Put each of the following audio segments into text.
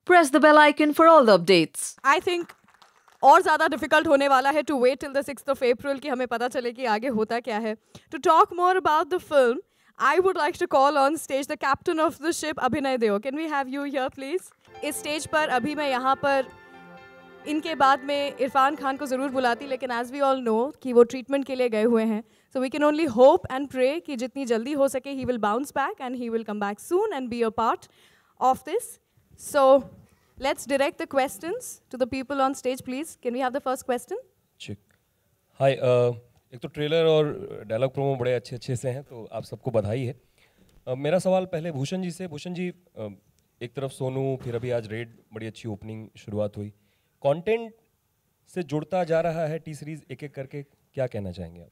Press the bell icon for all the updates. I think और ज़्यादा difficult होने वाला है to wait till the 6th of April कि हमें पता चले कि आगे होता क्या है. To talk more about the film, I would like to call on stage the captain of the ship, Abhinay Deo. Can we have you here, please? इस स्टेज पर अभी मैं यहाँ पर इनके बाद में इरफान खान को ज़रूर बुलाती, लेकिन एज वी ऑल नो कि वो ट्रीटमेंट के लिए गए हुए हैं. So we can only hope and pray कि जितनी जल्दी हो सके he will bounce back and he will come back soon and be a part of this. So let's direct the questions to the people on stage, please. Can we have the first question? Hi, एक तो trailer और dialogue promo बड़े अच्छे अच्छे से हैं, तो आप सबको बधाई है. मेरा सवाल पहले भूषण जी से. भूषण जी, एक तरफ सोनू, फिर अभी आज रेड, बड़ी अच्छी ओपनिंग शुरुआत हुई. कंटेंट से जुड़ता जा रहा है टी सीरीज़ एक एक करके, क्या कहना चाहेंगे आप?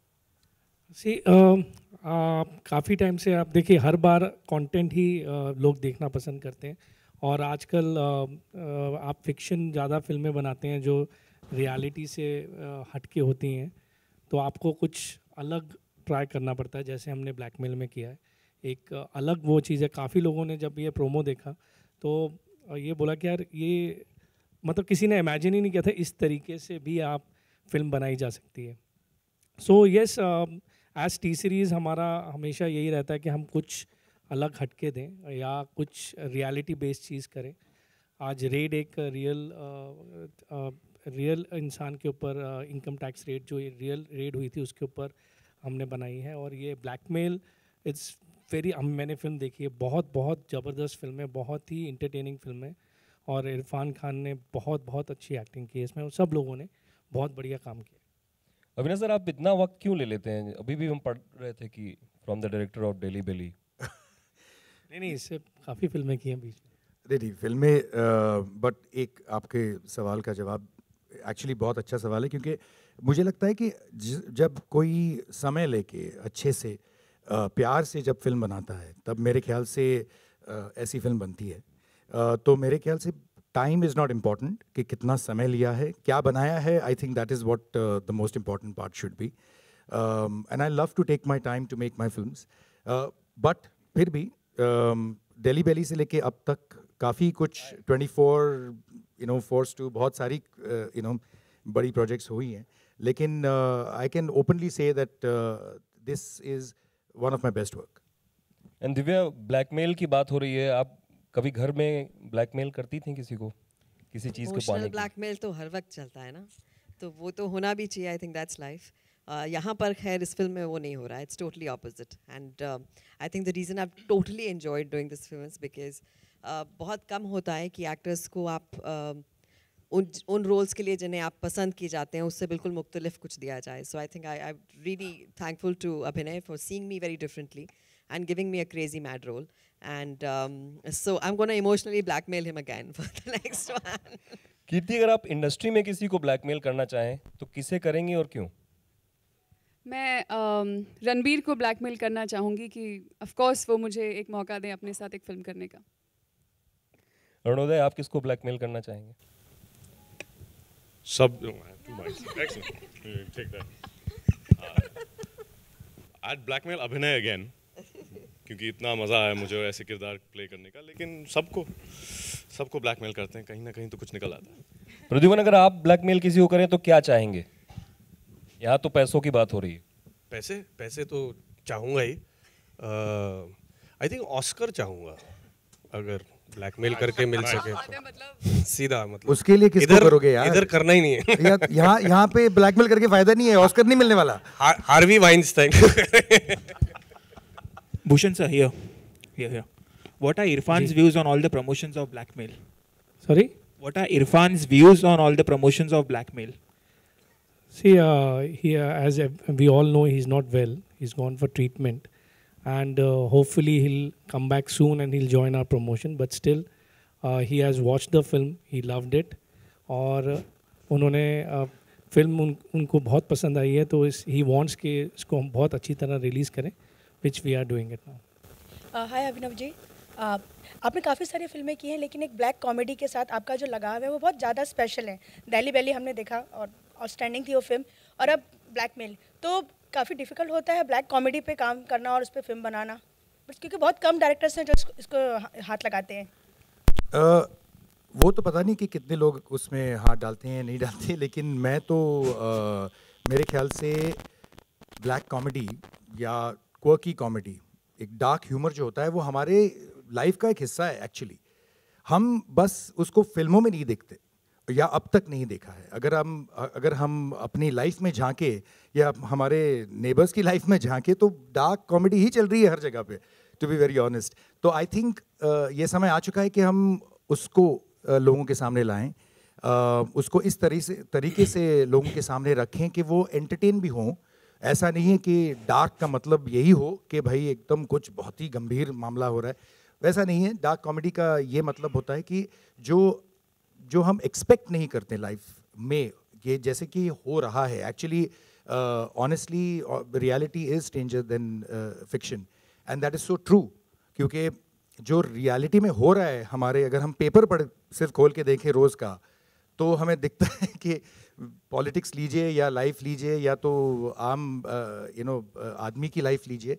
काफ़ी टाइम से आप देखिए, हर बार कंटेंट ही लोग देखना पसंद करते हैं. और आजकल आप फिक्शन ज़्यादा फिल्में बनाते हैं जो रियलिटी से हटके होती हैं, तो आपको कुछ अलग ट्राई करना पड़ता है. जैसे हमने ब्लैकमेल में किया है, एक अलग वो चीज़ है. काफ़ी लोगों ने जब ये प्रोमो देखा तो ये बोला कि यार ये मतलब किसी ने इमेजिन ही नहीं किया था इस तरीके से भी आप फिल्म बनाई जा सकती है. So yes, as T Series हमारा हमेशा यही रहता है कि हम कुछ अलग हटके दें या कुछ रियलिटी बेस्ड चीज़ करें. आज रेड एक रियल इंसान के ऊपर इनकम टैक्स रेड, जो रियल रेड हुई थी उसके ऊपर हमने बनाई है. और ये ब्लैकमेल, इट्स वेरी, मैंने फिल्म देखी है, बहुत बहुत ज़बरदस्त फिल्म है, बहुत ही इंटरटेनिंग फिल्म है. और इरफान खान ने बहुत बहुत अच्छी एक्टिंग की है इसमें, और सब लोगों ने बहुत बढ़िया काम किया. अविनाश सर, आप इतना वक्त क्यों ले लेते हैं? अभी भी हम पढ़ रहे थे कि from the director of Delhi Belly. नहीं, इससे काफ़ी फिल्में की हैं बीच में. नहीं फिल्में, बट एक आपके सवाल का जवाब एक्चुअली बहुत अच्छा सवाल है, क्योंकि मुझे लगता है कि जब कोई समय लेके अच्छे से प्यार से जब फिल्म बनाता है, तब मेरे ख्याल से ऐसी फिल्म बनती है. तो मेरे ख्याल से टाइम इज़ नॉट इम्पॉर्टेंट कि कितना समय लिया है, क्या बनाया है. I think that is what the most important part should be. And I love to take my time to make my films. But फिर भी डेली बेली से लेके अब तक काफ़ी कुछ 24 फोर्स टू बहुत सारी बड़ी प्रोजेक्ट्स हुई हैं. लेकिन I can openly say that this is one of my best work. And Divya, blackmail की बात हो रही है, आप कभी घर में ब्लैकमेल करती थी किसी को, किसी चीज़ को पाने के लिए? ब्लैकमेल तो हर वक्त चलता है ना, तो वो तो होना भी चाहिए. आई थिंक दैट्स लाइफ. यहाँ पर खैर इस फिल्म में वो नहीं हो रहा है. It's totally opposite. And I think the reason I totally enjoyed doing this film is because बहुत कम होता है कि एक्टर्स को आप उन रोल्स के लिए जिन्हें आप पसंद किए जाते हैं उससे बिल्कुल मुख्तलिफ कुछ दिया जाए. So I think I really thankful to Abhinay for seeing me very differently and giving me a crazy mad role. And so I'm going to emotionally blackmail him again for the next one. कीर्ति, अगर आप industry में किसी को blackmail करना चाहें तो किसे करेंगी और क्यों? मैं रणबीर को ब्लैकमेल करना चाहूँगी कि ऑफ कोर्स वो मुझे एक मौका दें अपने साथ एक फिल्म करने का. अरुणोदय, आप किसको ब्लैकमेल करना चाहेंगे? सब. Take that. I'd blackmail अभिनय again. क्योंकि इतना मज़ा आया मुझे ऐसे किरदार प्ले करने का. लेकिन सबको ब्लैकमेल करते हैं, कहीं ना कहीं तो कुछ निकल आता है. प्रद्युमन, अगर आप ब्लैकमेल किसी को करें तो क्या चाहेंगे? यहाँ तो पैसों की बात हो रही है. पैसे तो चाहूँगा ही. आई थिंक ऑस्कर चाहूँगा अगर ब्लैकमेल करके मिल सके. सीधा मतलब उसके लिए किसको करोगे यार? इधर करना ही नहीं है. यहाँ पे ब्लैकमेल करके फायदा नहीं है, ऑस्कर नहीं मिलने वाला. Harvey Weinstein. Bhushan sir, here. What are Irfan's views on all the promotions of blackmail? Sorry? What are Irfan's views on all the promotions of blackmail? See, as we all know, he's not well. He's gone for treatment. And hopefully he'll come back soon and he'll join our promotion. But still, he has watched the film. He loved it. और उन्होंने film उनको बहुत पसंद आई है, तो he wants कि इसको हम बहुत अच्छी तरह रिलीज़ करें, which we are doing it now. हाय अभिनव जी, आपने काफ़ी सारी फिल्में की हैं, लेकिन एक ब्लैक कॉमेडी के साथ आपका जो लगाव है वो बहुत ज़्यादा स्पेशल है. डेली बेली हमने देखा और आउटस्टैंडिंग थी वो फिल्म, और अब ब्लैकमेल, तो काफ़ी डिफिकल्ट होता है ब्लैक कॉमेडी पे काम करना और उस पर फिल्म बनाना, बट क्योंकि बहुत कम डायरेक्टर्स हैं जो इसको हाथ लगाते हैं. वो तो पता नहीं कि कितने लोग उसमें हाथ डालते हैं नहीं डालते, लेकिन मैं तो मेरे ख्याल से ब्लैक कॉमेडी या क्वर्की कॉमेडी, एक डार्क ह्यूमर जो होता है वो हमारे लाइफ का एक हिस्सा है एक्चुअली. हम बस उसको फिल्मों में नहीं देखते या अब तक नहीं देखा है. अगर हम अपनी लाइफ में झांके या हमारे नेबर्स की लाइफ में झांके तो डार्क कॉमेडी ही चल रही है हर जगह पे, टू बी वेरी ऑनेस्ट. तो आई थिंक ये समय आ चुका है कि हम उसको लोगों के सामने लाएं, उसको इस तरीके से लोगों के सामने रखें कि वो एंटरटेन भी हों. ऐसा नहीं है कि डार्क का मतलब यही हो कि भाई एकदम कुछ बहुत ही गंभीर मामला हो रहा है, वैसा नहीं है. डार्क कॉमेडी का ये मतलब होता है कि जो हम एक्सपेक्ट नहीं करते लाइफ में, ये जैसे कि हो रहा है actually. Honestly reality is stranger then fiction, and that is so true. क्योंकि जो रियलिटी में हो रहा है हमारे, अगर हम पेपर पढ़ सिर्फ खोल के देखें रोज़ का, तो हमें दिखता है कि पॉलिटिक्स लीजिए या लाइफ लीजिए या तो आम आदमी की लाइफ लीजिए,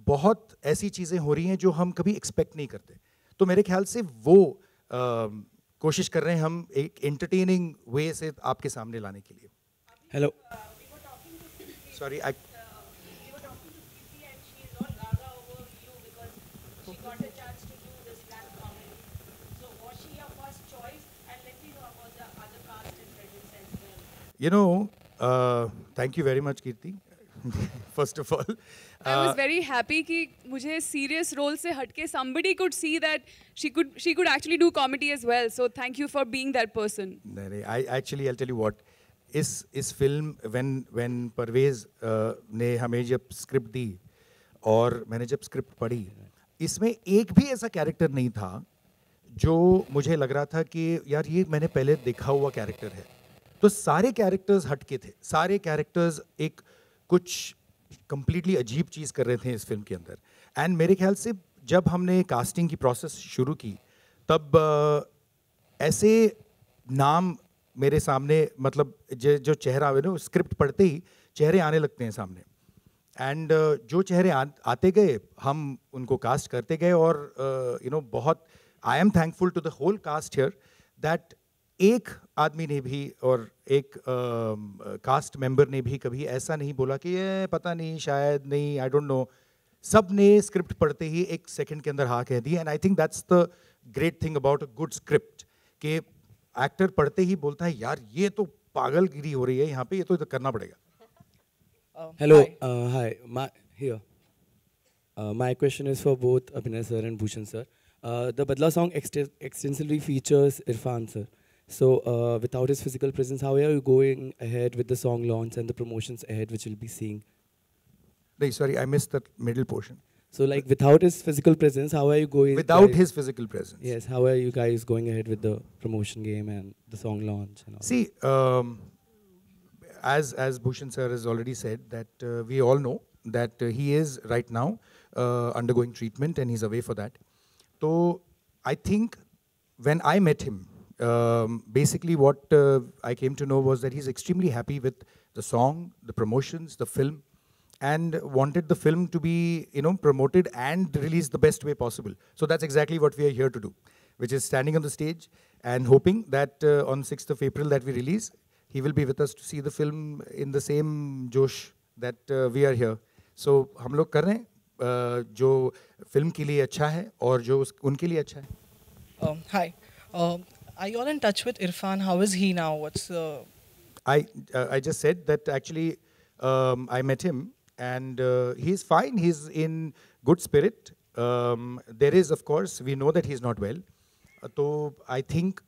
बहुत ऐसी चीज़ें हो रही हैं जो हम कभी एक्सपेक्ट नहीं करते. तो मेरे ख्याल से वो कोशिश कर रहे हैं हम एक एंटरटेनिंग वे से आपके सामने लाने के लिए. Hello, sorry, thank you very much, Kirti. First of all, I was very happy कि मुझे serious role से हटके somebody could see that she could actually do comedy as well. So thank you for being that person. नहीं, I'll tell you what. इस film when Parvez ने हमें जब script दी और मैंने जब स्क्रिप्ट पढ़ी, इसमें एक भी ऐसा कैरेक्टर नहीं था जो मुझे लग रहा था कि यार ये मैंने पहले देखा हुआ कैरेक्टर है. तो सारे कैरेक्टर्स हटके थे, सारे कैरेक्टर्स एक कुछ कंप्लीटली अजीब चीज़ कर रहे थे इस फिल्म के अंदर. एंड मेरे ख्याल से जब हमने कास्टिंग की प्रोसेस शुरू की तब ऐसे नाम मेरे सामने, मतलब जो चेहरा है ना, स्क्रिप्ट पढ़ते ही चेहरे आने लगते हैं सामने. एंड जो चेहरे आते गए हम उनको कास्ट करते गए और बहुत I am thankful to the whole cast here that एक आदमी ने भी और एक कास्ट मेंबर ने भी कभी ऐसा नहीं बोला कि ये पता नहीं, शायद नहीं, आई डोंट नो. सब ने स्क्रिप्ट पढ़ते ही एक सेकंड के अंदर हाँ कह दी. And I think that's the great thing about a good script, कि एक्टर पढ़ते ही बोलता है यार ये तो पागलगिरी हो रही है यहाँ पे, ये तो करना पड़ेगा. Hello, hi, here. My question is for both Abhinay sir and Bhushan sir. The Badla song extensively features Irfan sir. So without his physical presence, how are you going ahead with the song launch and the promotions ahead which we'll be seeing? No, sorry, I missed that middle portion. So like without his physical presence, how are you going? Without his physical presence. Yes, how are you guys going ahead with the promotion game and the song launch and all? See, as Bhushan sir has already said, that we all know that he is right now undergoing treatment and he's away for that. So I think when I met him, basically what I came to know was that he's extremely happy with the song, the promotions, the film, and wanted the film to be promoted and released the best way possible. So that's exactly what we are here to do, which is standing on the stage and hoping that on 6th of April that we release, he will be with us to see the film in the same josh that we are here. So हम लोग कर रहे हैं जो film के लिए अच्छा है और जो उनके लिए अच्छा है. Hi. Are you all in touch with Irfan? How is he now? What's the... I just said that actually I met him and he's fine. He's in good spirit. There is, of course, we know that he's not well. So I think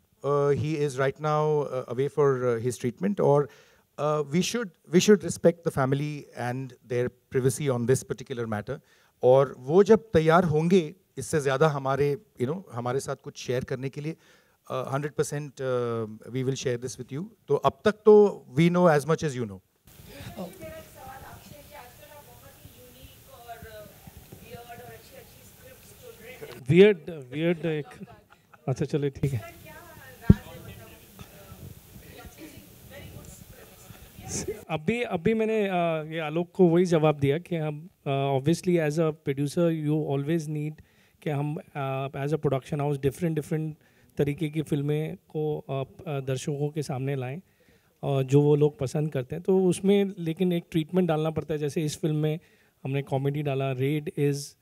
he is right now away for his treatment, or we should respect the family and their privacy on this particular matter. और वो जब तैयार होंगे इससे ज़्यादा हमारे साथ कुछ शेयर करने के लिए 100% we will share this with you. तो अब तक तो we know as much as you know. Weird एक अच्छा चलो ठीक है. अभी मैंने ये आलोक को वही जवाब दिया कि हम obviously as a producer you always need कि हम as a production house different तरीके की फिल्में को दर्शकों के सामने लाएं और जो वो लोग पसंद करते हैं, तो उसमें लेकिन एक ट्रीटमेंट डालना पड़ता है. जैसे इस फिल्म में हमने कॉमेडी डाला. Raid is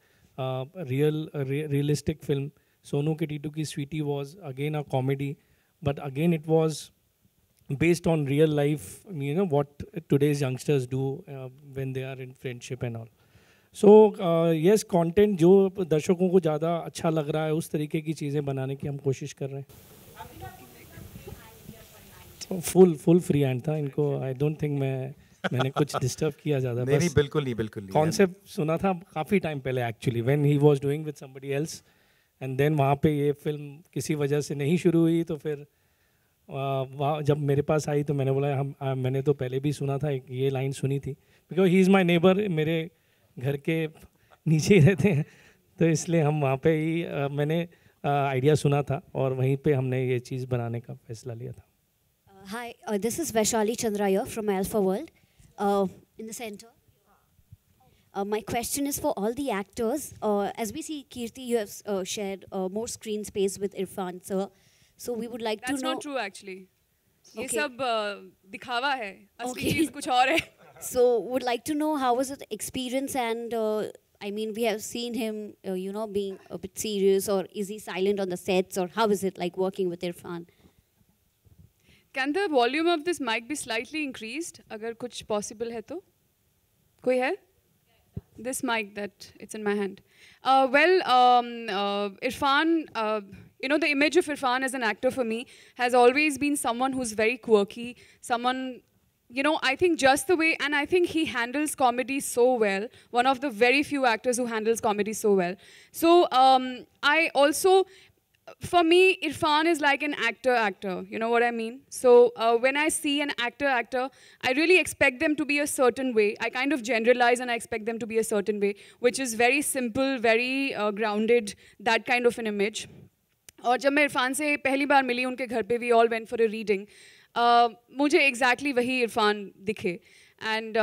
realistic film. Sonu के टीटू की Sweety was again a comedy, but again it was based on real life, you know, what today's youngsters do when they are in friendship and all. So yes, content जो दर्शकों को ज़्यादा अच्छा लग रहा है उस तरीके की चीज़ें बनाने की हम कोशिश कर रहे हैं. फुल फ्री हैंड था इनको. आई डोंट थिंक मैंने कुछ डिस्टर्ब किया ज़्यादा. नहीं, बिल्कुल नहीं. कॉन्सेप्ट सुना था काफ़ी टाइम पहले actually, when he was doing with somebody else, and then वहाँ पे ये फिल्म किसी वजह से नहीं शुरू हुई. तो फिर वहाँ जब मेरे पास आई तो मैंने बोला मैंने तो पहले भी सुना था, ये लाइन सुनी थी, because he is my neighbour, मेरे घर के नीचे ही रहते हैं, तो इसलिए हम वहाँ पे ही मैंने आइडिया सुना था और वहीं पे हमने ये चीज़ बनाने का फैसला लिया था. Hi, this is Vaishali Chandra here from Alpha World in the center. My question is for all the actors. As we see, Kirti, you have shared more screen space with Irfan sir. So we would like to know. That's not true actually. ये Okay. सब दिखावा है. असली Okay. चीज़ कुछ और है. So would like to know how was it experience, and I mean we have seen him, you know, being a bit serious, or is he silent on the sets, or how is it like working with Irfan? Can the volume of this mic be slightly increased? अगर कुछ possible है तो. कोई है? This mic that it's in my hand. Irfan, you know, the image of Irfan as an actor for me has always been someone who's very quirky, someone, you know, I think just the way, and I think he handles comedy so well, one of the very few actors who handles comedy so well. So I also, for me, Irfan is like an actor, you know what I mean? So when I see an actor, I really expect them to be a certain way. I kind of generalize and I expect them to be a certain way, which is very simple, very grounded, that kind of an image. और जब मैं इरफान से पहली बार मिली उनके घर पे, we all went for a reading, मुझे exactly वही इरफान दिखे. And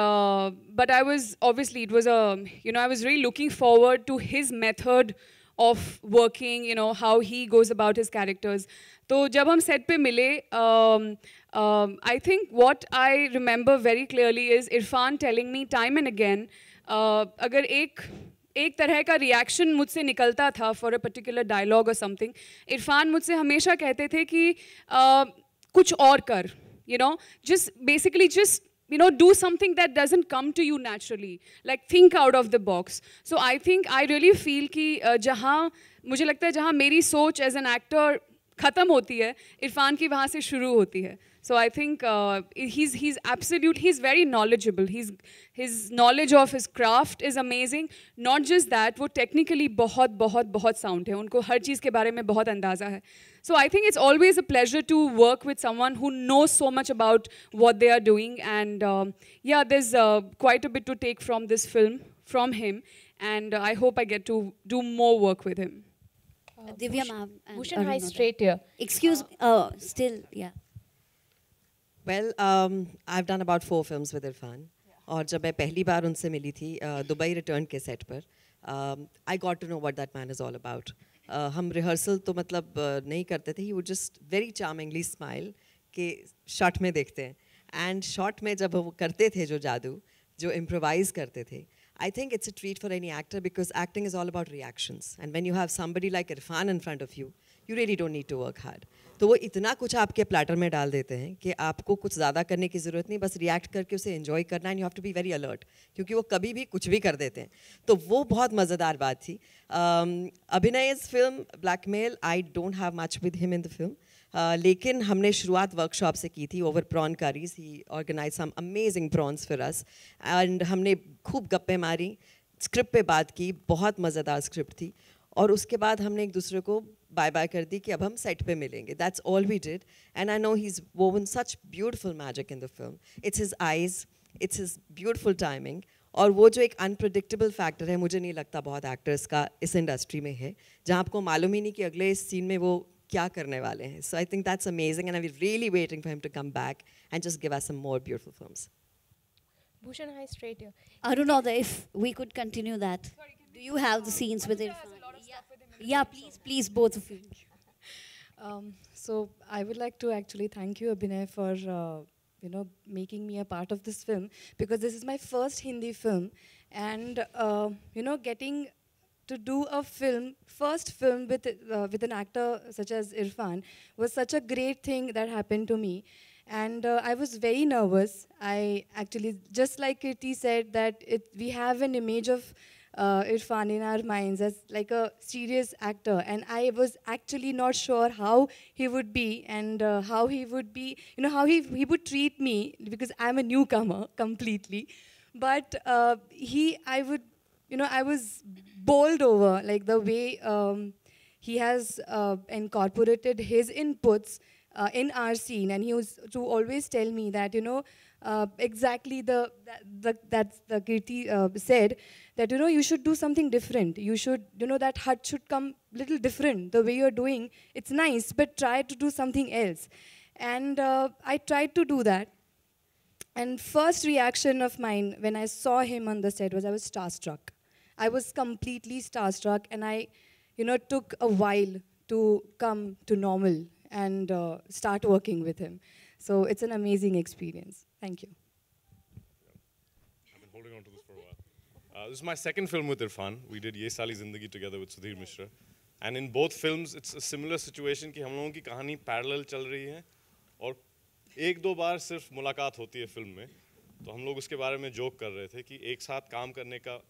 but I was, obviously it was a, you know, I was really looking forward to his method of working, you know, how he goes about his characters. तो जब हम set पे मिले, I think what I remember very clearly is Irfan telling me time and again, अगर एक तरह का reaction मुझसे निकलता था फॉर अ पर्टिकुलर डायलॉग और समथिंग, इरफान मुझसे हमेशा कहते थे कि कुछ और कर, you know, just basically just, you know, do something that doesn't come to you naturally, like think out of the box. So I think I really feel कि जहाँ मुझे लगता है जहाँ मेरी सोच as an actor ख़त्म होती है, इरफान की वहाँ से शुरू होती है. So I think he's absolute, he's very knowledgeable. His knowledge of his craft is amazing. Not just that, वो technically बहुत sound है. उनको हर चीज़ के बारे में बहुत अंदाज़ा है. So I think it's always a pleasure to work with someone who knows so much about what they are doing. And yeah, there's quite a bit to take from this film, from him. And I hope I get to do more work with him. Divya ma'am. Bhushan, hi, straight here. Excuse, still, yeah. Well, I've done about 4 films with Irfan. और जब मैं पहली बार उनसे मिली थी Dubai return के set पर, I got to know what that man is all about. हम rehearsal तो मतलब नहीं करते थे. He would just very charmingly smile कि शॉट में देखते हैं. And शॉट में जब वो करते थे जो जादू, जो improvise करते थे, I think it's a treat for any actor because acting is all about reactions. And when you have somebody like Irfan in front of you, you really don't need to work hard. तो वो इतना कुछ आपके platter में डाल देते हैं कि आपको कुछ ज़्यादा करने की ज़रूरत नहीं, बस रिएक्ट करके उसे एंजॉय करना. And you have to be very alert, क्योंकि वो कभी भी कुछ भी कर देते हैं. तो वो बहुत मज़ेदार बात थी. अभिनय इस film Blackmail, I don't have much with him in the film, लेकिन हमने शुरुआत वर्कशॉप से की थी. Over prawn curries, he organise some amazing prawns for us, and हमने खूब गप्पे मारी, स्क्रिप्ट पे बात की, बहुत मज़ेदार स्क्रिप्ट थी. और उसके बाद हमने एक दूसरे को बाय बाय कर दी कि अब हम सेट पे मिलेंगे. That's all we did. And I know he is woven such beautiful magic in the film. It's his eyes, it's his beautiful timing, और वो जो एक अनप्रडिक्टेबल फैक्टर है, मुझे नहीं लगता बहुत एक्टर्स का इस इंडस्ट्री में है, जहाँ आपको मालूम ही नहीं कि अगले सीन में वो क्या करने वाले हैं. So I think that's amazing and I am really waiting for him to come back and just give us some more beautiful films. Bhushan, hi, straight here. Arunodha, if we could continue that. Do you have the scenes with Irfan? Yeah, please, both of you. So I would like to actually thank you, Abhinay, for making me a part of this film, because this is my first Hindi film, and getting to do a first film with an actor such as Irfan was such a great thing that happened to me. And I was very nervous. I actually, just like Kirti said, that we have an image of Irfan in our minds as like a serious actor, and I was actually not sure how he would be, and how he would be, how he would treat me, because I'm a newcomer completely. But I was bowled over, like the way he has incorporated his inputs in our scene, and he used to always tell me that, exactly that's the Kirti said, that, you should do something different. You should, that hut should come little different. The way you're doing, it's nice, but try to do something else. And I tried to do that. And first reaction of mine when I saw him on the set was I was starstruck. I was completely starstruck, and I, took a while to come to normal and start working with him. So it's an amazing experience. Thank you. I've been holding on to this for a while. This is my second film with Irfan. We did Ye Sali Zindagi together with Sudhir Mishra. And in both films, it's a similar situation कि हम लोगों की कहानी parallel चल रही है, और एक दो बार सिर्फ मुलाकात होती है फिल्म में. तो हम लोग उसके बारे में जोक कर रहे थे कि एक साथ काम करने का,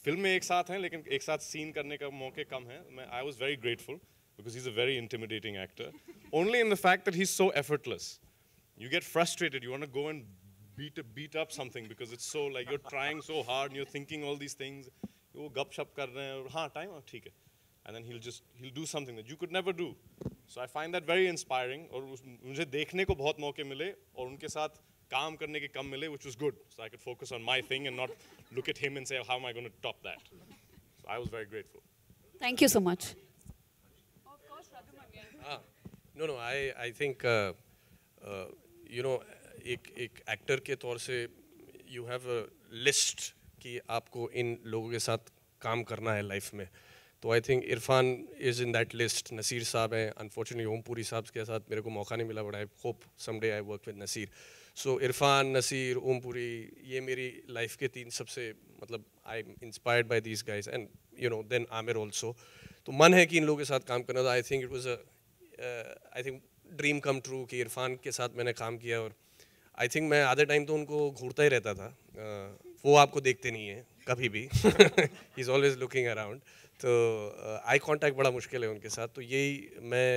फिल्म में एक साथ हैं लेकिन एक साथ सीन करने का मौके कम हैं. I was very grateful because he's a very intimidating actor. Only in the fact that he's so effortless. You get frustrated, you want to go and beat up something because it's so like you're trying so hard and you're thinking all these things. वो गप शप कर रहे हैं, हाँ time ठीक है. And then he'll do something that you could never do. So I find that very inspiring. और मुझे देखने को बहुत मौके मिले और उनके साथ काम करने के कम मिले, which was good. So I could focus on my thing and not look at him and say, how am I going to top that? So I was very grateful. Thank you so much. No, I think, एक actor के तौर से you have a list कि आपको इन लोगों के साथ काम करना है लाइफ में. तो I think Irfan is in that list. Naseer sahab हैं, अनफॉर्चुनेटली ओम पुरी साहब के साथ मेरे को मौका नहीं मिला, but I hope someday I work with Naseer. So Irrfan, Naseer, Om Puri, ये मेरी लाइफ के तीन सबसे, मतलब I am inspired by these guys, and then Aamir also. तो मन है कि इन लोगों के साथ काम करना. I think it was I think dream come true कि इरफान के साथ मैंने काम किया. और आई थिंक मैं आधे टाइम तो उनको घूरता ही रहता था. वो आपको देखते नहीं हैं कभी भी. He is always looking around. तो आई कांटेक्ट बड़ा मुश्किल है उनके साथ. तो यही मैं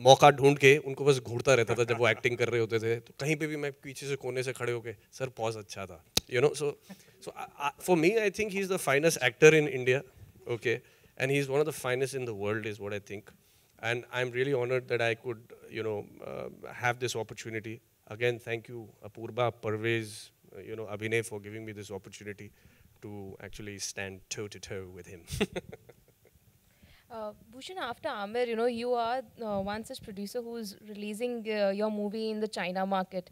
मौका ढूंढ के उनको बस घूरता रहता था जब वो एक्टिंग कर रहे होते थे. तो कहीं पे भी मैं पीछे से कोने से खड़े होके, सर पॉज अच्छा था, so for me I think he is the finest actor in India. Okay, and he's one of the finest in the world is what I think, and I'm really honored that I could have this opportunity. Again, thank you Apurba, Parvez, Abhinay for giving me this opportunity to actually stand toe to toe with him. Bhushan, after Amir, you are one such producer who's releasing your movie in the China market.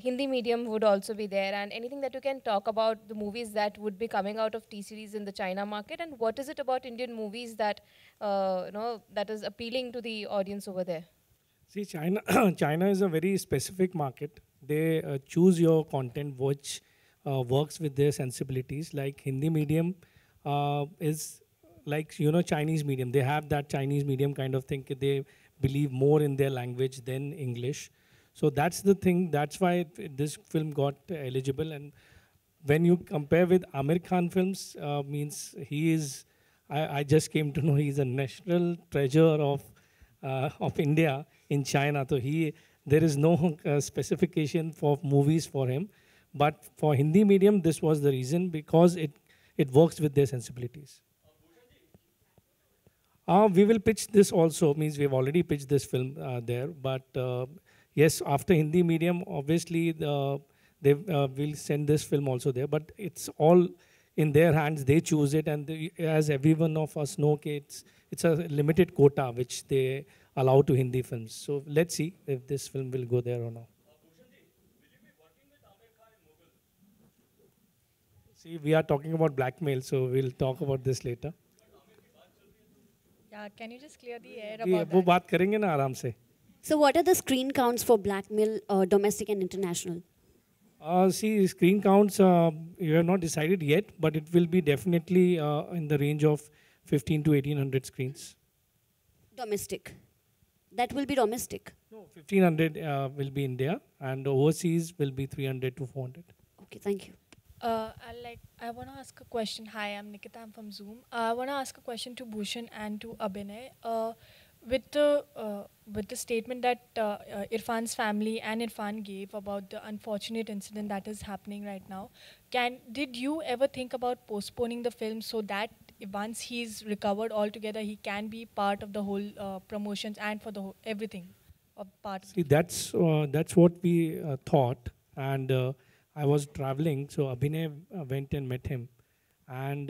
Hindi medium would also be there, and anything that you can talk about the movies that would be coming out of T-Series in the China market, and what is it about Indian movies that that is appealing to the audience over there? See, China is a very specific market. They choose your content which works with their sensibilities. Like Hindi medium is like Chinese medium. They have that Chinese medium kind of thing. They believe more in their language than English. So that's the thing. That's why this film got eligible. And when you compare with Amir Khan films, means he is. I just came to know he's a national treasure of India in China. So there is no specification for movies for him. But for Hindi medium, this was the reason, because it works with their sensibilities. We will pitch this also, means we've already pitched this film there. But yes, after Hindi medium, obviously they will send this film also there. But it's all in their hands. They choose it, and as everyone of us know, it's a limited quota which they allow to Hindi films. So let's see if this film will go there or not. See, we are talking about blackmail, so we'll talk about this later. Yeah, can you just clear the air ये about वो that? बात करेंगे ना आराम से. So what are the screen counts for Blackmail, domestic and international? See, screen counts, you have not decided yet, but it will be definitely in the range of 15 to 1800 screens. Domestic. That will be domestic. No, 1500 will be India, and overseas will be 300 to 400. Okay, thank you. I want to ask a question. Hi, I'm Nikita. I'm from Zoom. I want to ask a question to Bhushan and to Abhinay. With the statement that Irfan's family and Irfan gave about the unfortunate incident that is happening right now, did you ever think about postponing the film so that once he's recovered altogether, he can be part of the whole promotions and for the whole, everything of part? See, that's what we thought, and I was traveling, so Abhinay went and met him, and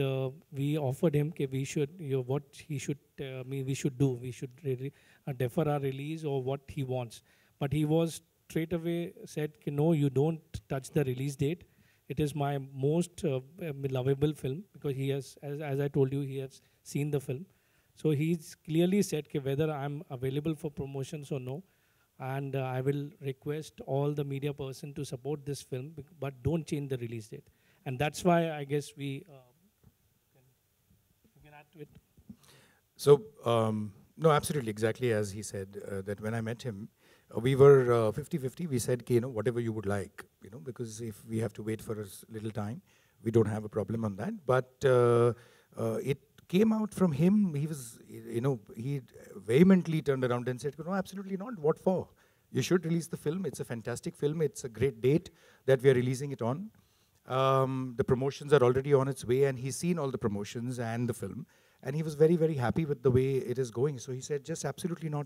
we offered him that we should, what he should, we should do. We should really defer our release or what he wants. But he was straight away said, no, you don't touch the release date. It is my most lovable film because he has, as I told you, he has seen the film. So he's clearly said whether I'm available for promotions or no. And I will request all the media person to support this film, but don't change the release date. And that's why I guess we can add to it. So, no, absolutely, exactly as he said, that when I met him, we were 50-50. We said, whatever you would like, because if we have to wait for a little time, we don't have a problem on that. But it came out from him. He was, he vehemently turned around and said, no, absolutely not. What for? You should release the film. It's a fantastic film. It's a great date that we are releasing it on. The promotions are already on its way, and he's seen all the promotions and the film. And he was very, very happy with the way it is going. So he said, just absolutely not,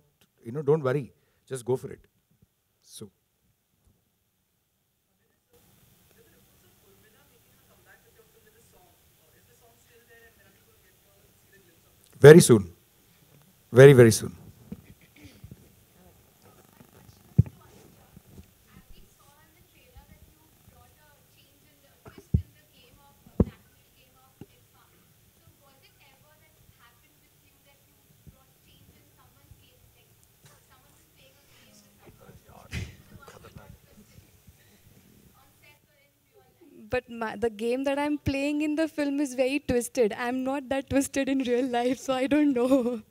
don't worry. Just go for it. So. Very soon. Very, very soon. But the game that I'm playing in the film is very twisted. I'm not that twisted in real life, so I don't know.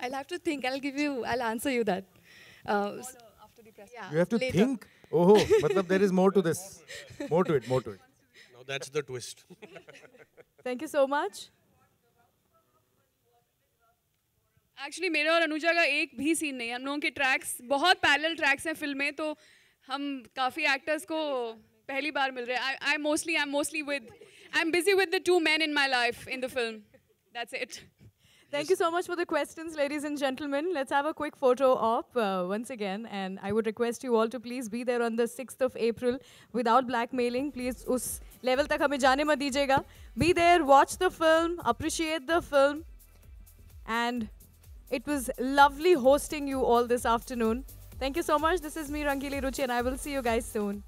I'll have to think. I'll answer you that. After the press. You have to later. think. Oh, matlab there is more to this. More to it, more to it. Now that's the twist. Thank you so much. Actually मेरे और अनुजा का एक भी scene नहीं है. हम लोगों के ट्रैक्स बहुत पैरेलल ट्रैक्स हैं फिल्म में, तो हम काफ़ी एक्टर्स को पहली बार मिल रहे हैं. I'm busy with the two men in my life in the film. That's it. Thank you so much for the questions, ladies and gentlemen. Let's have a quick photo op once again. And I would request you all to please be there on the 6th of April without blackmailing. Please, us level tak hame jaane mat dijiyega. Be there, watch the film, appreciate the film. And it was lovely hosting you all this afternoon. Thank you so much. This is me, Rangili Ruchi, and I will see you guys soon.